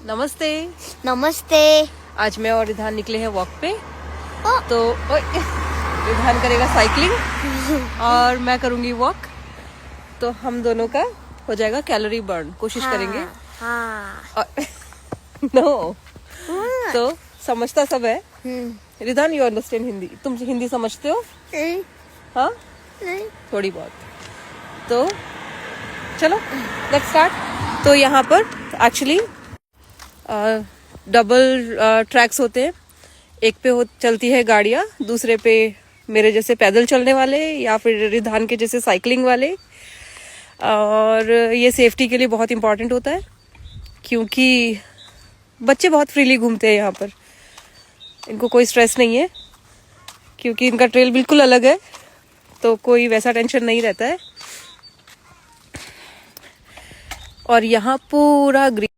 नमस्ते। नमस्ते। आज मैं और रिधान निकले हैं वॉक पे। तो रिधान करेगा साइकिलिंग और मैं करूंगी वॉक। तो हम दोनों का हो जाएगा कैलोरी बर्न। कोशिश करेंगे। हाँ। नो तो समझता सब है। Ridhan you understand Hindi? तुम हिंदी समझते हो? नहीं। हाँ नहीं। थोड़ी बहुत। तो चलो लेट्स स्टार्ट। तो यहाँ पर एक्चुअली डबल ट्रैक्स होते हैं। एक पे चलती है गाड़ियाँ, दूसरे पे मेरे जैसे पैदल चलने वाले या फिर रिधान के जैसे साइकिलिंग वाले। और ये सेफ्टी के लिए बहुत इम्पोर्टेंट होता है क्योंकि बच्चे बहुत फ्रीली घूमते हैं यहाँ पर। इनको कोई स्ट्रेस नहीं है क्योंकि इनका ट्रेल बिल्कुल अलग है, तो कोई वैसा टेंशन नहीं रहता है। और यहाँ पूरा ग्रीन